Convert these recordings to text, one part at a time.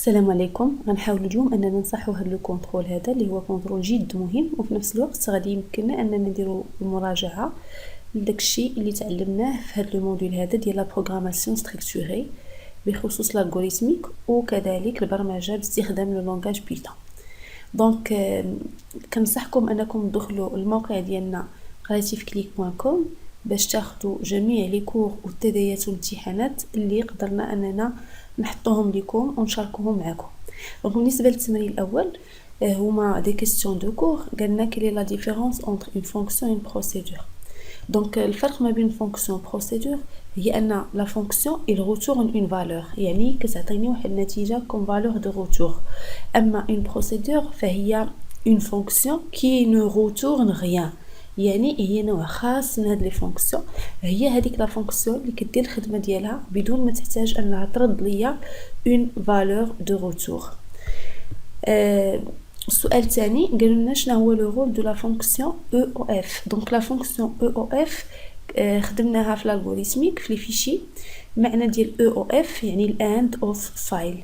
السلام عليكم. غنحاول اليوم اننا نصحوا هذا الكونترول هذا اللي هو كونترول جد مهم، وفي نفس الوقت غادي يمكننا اننا نديروا المراجعه لداكشي اللي تعلمناه في هذا الموديول هذا ديال لا بروغراماسيون ستركتوري بخصوص الالغوريثميك وكذلك البرمجه باستخدام لو لونغاج بيتون. دونك كنصحكم انكم تدخلوا الموقع ديالنا creativeclick.com باش تاخذوا جميع لي كور والتدايات والامتحانات اللي قدرنا اننا نحطوهم لكم ونشاركوهم معكم. دونك بالنسبه للتمرين الاول هما دي كيستيون دو كور. قالنا كلي لا ديفيرونس انتر اون فونكسيون اون بروسيدور. دونك الفرق ما بين فونكسيون بروسيدور هي ان لا فونكسيون il retourne une valeur، يعني كتعطيني واحد النتيجه كوم valeur de retour. اما une procédure فهي une fonction qui ne retourne rien، يعني هي نوع خاص من هاد لي فونكسيون. هي هذيك لا فونكسيون اللي كدير الخدمه ديالها بدون ما تحتاج انها ترد ليا اون فالور دو روتور. السؤال الثاني قالوا لنا شنو هو لو رول دو لا فونكسيون او او اف. دونك لا فونكسيون او او اف خدمناها في الالغوريثميك في لي فيشي. معنى ديال او او اف يعني الاند اوف فايل.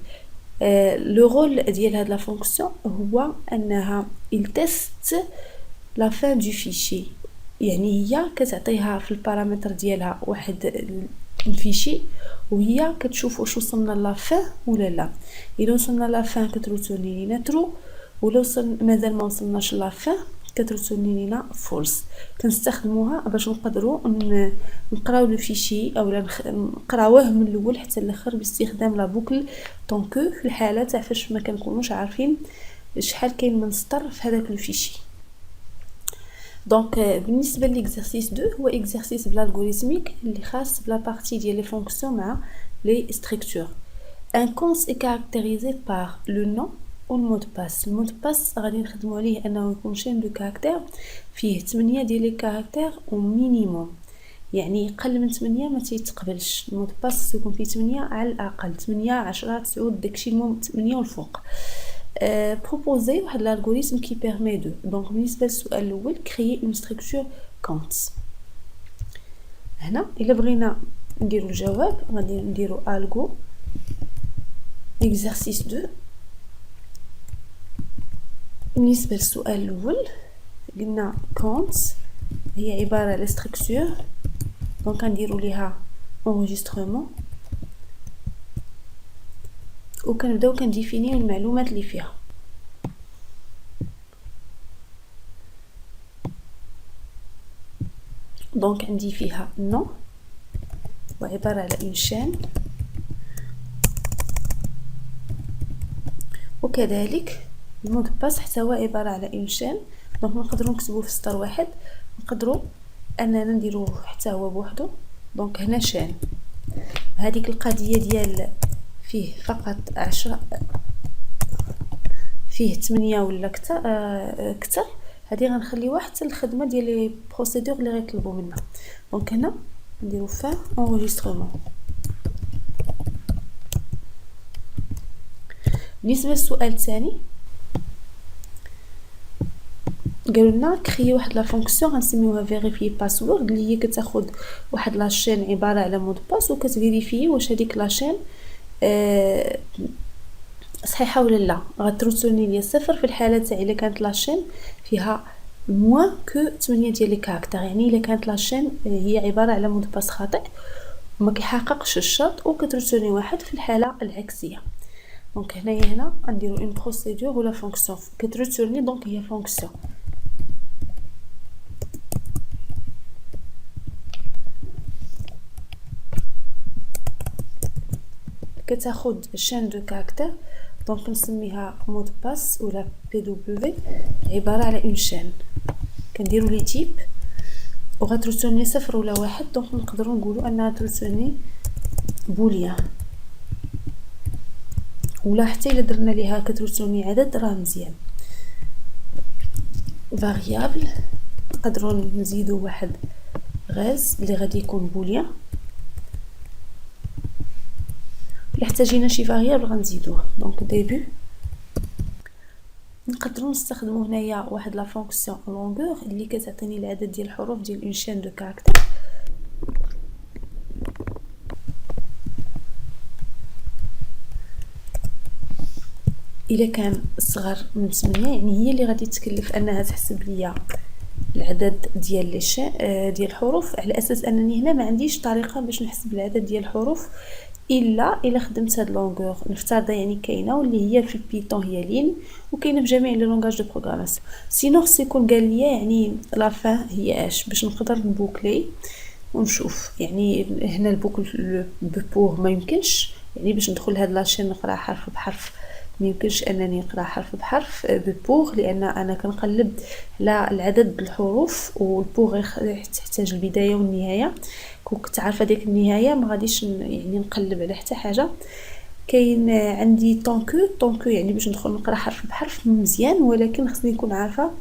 لو رول ديال هاد لا فونكسيون هو انها التست لا فان دو فيشي، يعني هي كتعطيها في البارامتر ديالها واحد الفيشي وهي كتشوف واش وصلنا لا فان ولا لا. الا وصلنا لا فان كتروتورني لينا ترو، ولا مازال ما وصلناش لا فان كتروتورني لينا فولس. كنستخدموها باش نقدروا نقراو لو فيشي او نقراوه من الاول حتى الاخر باستخدام لا بوكل طونكو في الحاله تاع فاش ما كنكونوش عارفين شحال كاين من سطر في هذاك لو فيشي. دونك بالنسبه للإكزرسيس 2 هو إكزرسيس بالالغوريثميك اللي خاص بلا بارتي ديال لي فونكسيون مع لي ستركتور. ان كونس est caractérisé par le nom و المود باس. المود باس غادي نخدموا عليه انه يكون شين دو كاركتير فيه 8 ديال لي كاركتير ومينيموم، يعني اقل من 8 ما تيتقبلش. المود باس يكون فيه 8 على الاقل، 8 10 9 داكشي المهم 8 والفوق. proposer واحد l'algorithme qui permet de. donc بالنسبه للسؤال الاول créer une structure Kant. هنا الا بغينا نديروا الجواب غادي نديروا algo exercice 2. بالنسبه للسؤال الاول قلنا Kant هي عباره على structure، دونك غنديروا ليها enregistrement وكنبداو كنديفينيو المعلومات اللي فيها. دونك عندي فيها نو وعباره على اون شين، وكذلك المود باس حتى هو عباره على اون شين. دونك نقدروا نكتبوه في سطر واحد، نقدروا اننا نديروه حتى هو بوحدو. دونك هنا شين هذيك القضيه ديال فيه فقط 10 فيه 8 ولا كتر هذه غنخليوها حتى الخدمه ديال لي بروسيدور اللي غيطلبوا منا. دونك هنا نديرو فا انريجسترمون. بالنسبه للسؤال الثاني قالوا لنا كريي واحد لا فونكسيون غنسميوها فيريفي باسورد، اللي هي كتاخذ واحد لاشين عباره على مود باس وكتفيريفي واش هذيك لاشين صحيحه ولا لا. غتروتورني ليا صفر في الحاله تاع الا كانت لاشين فيها موان كو 8 ديال لي كاركتير، يعني الا كانت لاشين هي عباره على مود باس خاطئ وما كيحققش الشرط، وكتروتورني واحد في الحاله العكسيه. دونك هنا غنديروا اون بروسيدور ولا فونكسيون كتروتورني، دونك هي فونكسيون كتاخذ شين دو كاركتير. دونك نسميها مود باس ولا بي دبليو عباره على اون شين. كنديروا لي تيب وغتروتورني صفر ولا واحد، دونك نقدروا نقولوا انها تروتورني بوليان، ولا حتى الا درنا ليها كتروتورني عدد راه مزيان. فاريابل نقدروا نزيدوا واحد غاز اللي غادي يكون بوليان، الا احتاجينا شي فاريابل غنزيدوه. دونك ديبي نقدروا نستخدموا هنايا واحد لا فونكسيون لونغور اللي كتعطيني العدد ديال الحروف ديال اون شين دو كاركتير. الا كان صغر من 8 يعني هي اللي غادي تكلف انها تحسب ليا العدد ديال ديال الحروف، على اساس انني هنا ما عنديش طريقه باش نحسب العدد ديال الحروف الا خدمت هاد لونغور نفترض يعني كاينه واللي هي في البيتون هي لين، وكاينه في جميع لي لونغاج دو بروغراماسيون. سينو خص يكون قال لي يعني لا فان هي اش باش نقدر نبوكلي ونشوف. يعني هنا البوكل بور ما يمكنش، يعني باش ندخل لهاد لاشين نقرا حرف بحرف ما يمكنش انني نقرا حرف بحرف ببوغ، لان انا كنقلب على العدد بالحروف، والبوغ تحتاج البدايه والنهايه. كنت عارفه ديك النهايه ما غاديش يعني نقلب على حتى حاجه. كاين عندي طونكو يعني باش ندخل نقرا حرف بحرف مزيان، ولكن خصني نكون عارفه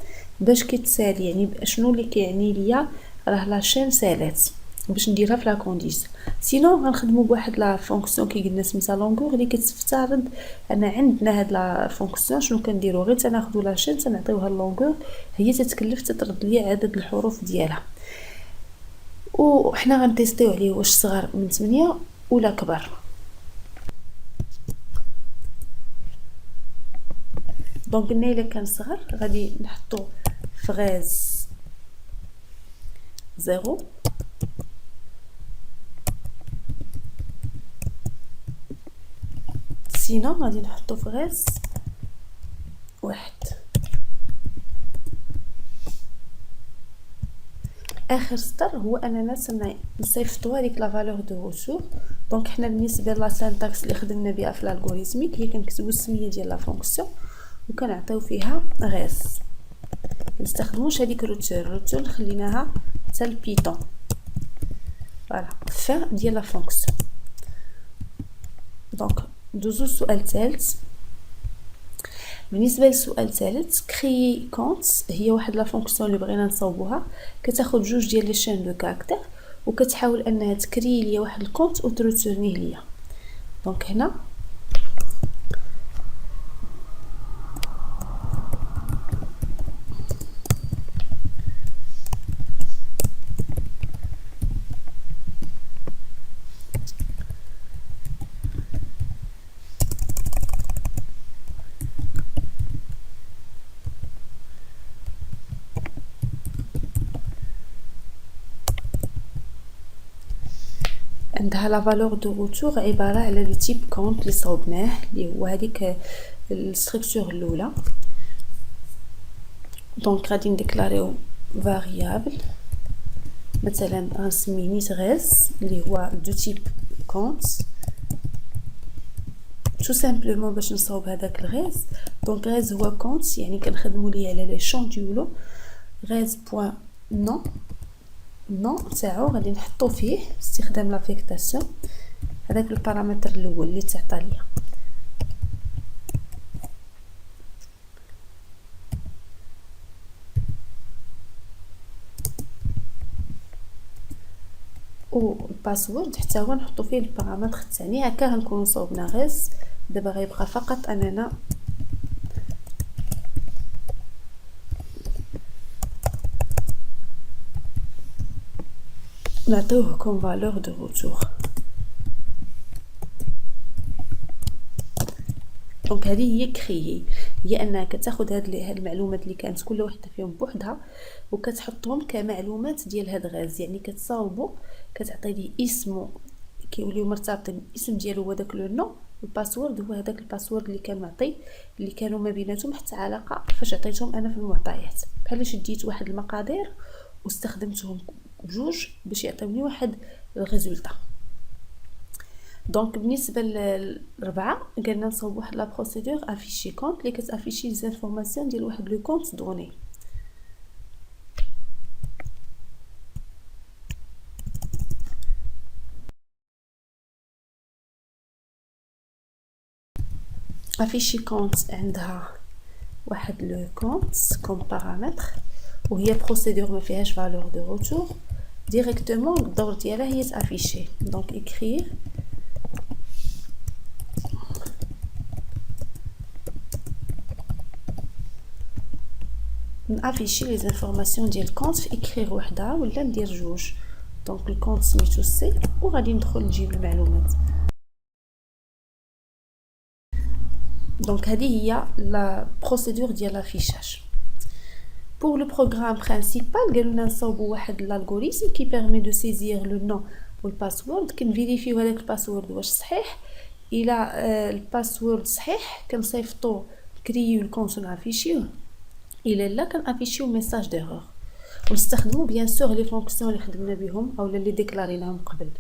باش كيتسال، يعني شنو اللي كيعني ليا راه لاشين سالات باش نديرها في لا كونديس. سينو غنخدموا بواحد لا فونكسيون كي قلنا سميتها لونغور اللي كتفترض ان عندنا هاد لا فونكسيون شنو كنديروا غير تناخذوا لاشين تنعطيوها اللونغور، هي تتكلف تطرد لي عدد الحروف ديالها، وحنا غنتيستيو عليه واش صغر من 8 ولا كبر. دونك قلنا الا كان صغر غادي نحطو فغاز 0 سينو غادي نحطو فغاز 1. اخر سطر هو اننا نصيفطو هذيك لا فالور دو روتور. دونك حنا بالنسبه لا سانتاكس اللي خدمنا بها في الالغوريثميك هي كنكتبوا السميه ديال لا فونكسيون وكنعطيو فيها غاز، نستخدموش هذيك روتور خليناها حتى البيتون. فوالا فان ديال لا فونكسيون. دونك ندوزو للسؤال الثالث. بالنسبه للسؤال الثالث كري كونت هي واحد لا فونكسيون اللي بغينا نصاوبوها، كتاخذ جوج ديال لي شين دو كاركتير وكتحاول انها تكري ليا واحد الكونت وتروتورنيه ليا. دونك هنا عندها لا فالور دو روتور عباره على لو تيب كونت اللي صوبناه اللي هو هذيك الستركتور الاولى. دونك غادي نديكلاريو فاريابل مثلا غنسميه نيت غاز اللي هو دو تيب كونت tout simplement باش نصاوب هذاك الغاز. دونك غاز هو كونت يعني كنخدموا ليه على لي شون ديولو غاز بوين نون تاعو غادي نحطو فيه باستخدام لافيكتاسيون هذاك البارامتر الاول اللي تعطى ليا. والباسورد حتى هو نحطو فيه البارامتر الثاني. هكا غنكونوا صوبنا غاز. دابا غيبقى فقط اننا نعطيوه كوم فالور دو روتور. دونك هذه هي كريي، هي انك تاخذ هاد المعلومات اللي كانت كل وحده فيهم بوحدها وكتحطهم كمعلومات ديال هاد غاز، يعني كتصاوبوا كتعطي ليه اسمه كيوليو مرتبطين الاسم ديالو هو داك لو نو، الباسورد هو هذاك الباسورد اللي كان معطي اللي كانوا ما بيناتهم حتى علاقه فاش عطيتهم انا في المعطيات. بحال شديت واحد المقادير واستخدمتهم بجوج باش يعطيوني واحد الريزولطا. دونك بالنسبه للربعه قلنا نصاوب واحد لا بروسيدور افيشي كونت اللي كتافيشي لي انفورماسيون ديال واحد لو كونت دوني. افيشي كونت عندها واحد لو كونت كوم بارامتر وهي بروسيدور ما فيهاش فالور دو روتور ديريكتومون الدور ديالها هي تافيشي. دونك écrire نافيشي لي انفورماسيون ديال الكونت في écrire وحده ولا ندير جوج. دونك الكونت سميتو سي وغادي ندخل نجيب المعلومات. دونك هذه هي لا بروسيدور ديال لافيشاج. Pour le programme principal, قالوا لنا نصاوبوا واحد l'algorithme qui permet de saisir le nom ou le password. كنفيريفيو هذاك الباسورد واش صحيح. الى الباسورد صحيح كنصيفطوا كريو الكونت ونافيشيوه. الى لا كنافيشيو ميساج ديرور. ونستخدموا بيان سور لي فونكسيون اللي خدمنا بهم او اللي ديكلاريناهم قبل.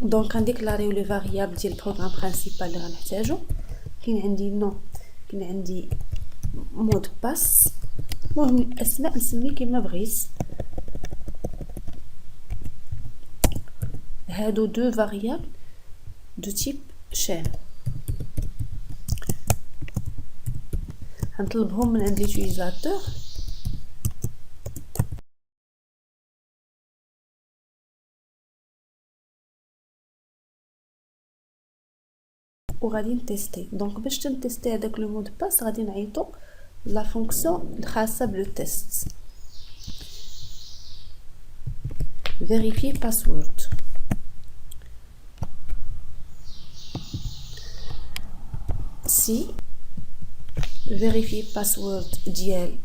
دونك غنديكلاريو لي فاريابل ديال البروغرام برينسيبال اللي غنحتاجو. كاين عندي نو، كاين عندي مود باس. المهم الاسماء نسمي كيما بغيت. هادو دو فاريابل دو تيب شين غنطلبهم من عند ليوتيليزاتور. وغادي نتيستي. دونك باش تنتيستي هذاك لو مود باس غادي نعيطو لا فونكسيون الخاصه بلو تيست vérifier password. si vérifier password ديال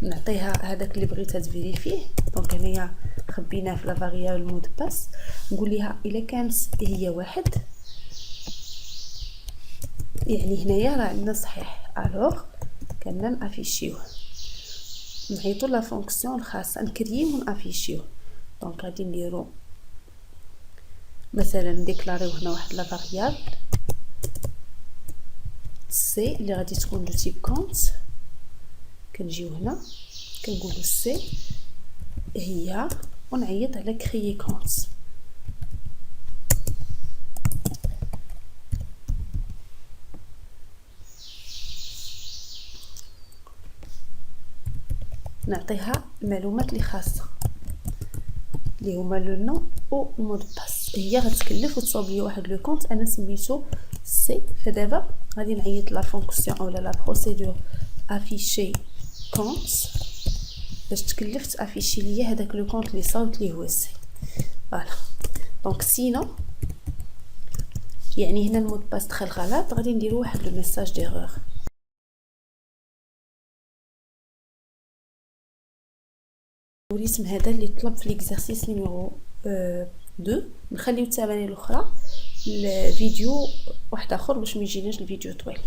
نعطيها هذاك اللي بغيتها تفيريفيه. دونك هنايا خبيناه في لا فاريابل مود باس. نقول لها الا كانت هي واحد يعني هنايا راه عندنا صحيح. الوغ كنا نافيشيوه، نعيطوا لا فونكسيون الخاصه نكريو ونافيشيوه. دونك غادي نديرو مثلا نديكلاريو هنا واحد لا فاريابل سي اللي غادي تكون دو تيب كونت. كنجيو هنا كنقولوا سي هي ونعيط على كريي كونت. نعطيها المعلومات اللي خاصه اللي هما لو نو او مود باس. هي غتكلف وتصاوب لي واحد لو كونت انا سميتو سي. فدابا غادي نعيط لا فونكسيون اولا لا بروسيدور افيشي كونت باش تكلفت افيشي ليا هذاك لو كونت اللي صاوبت ليه هو سي. فوالا دونك سينو يعني هنا المود باس دخل غلط غادي نديرو واحد لو ميساج ديرور. الالغوريثم هذا اللي طلب في ليكزارسيس نيميرو 2 نخليو التمارين الاخرى الفيديو واحد اخر باش ما يجيناش الفيديو طويل.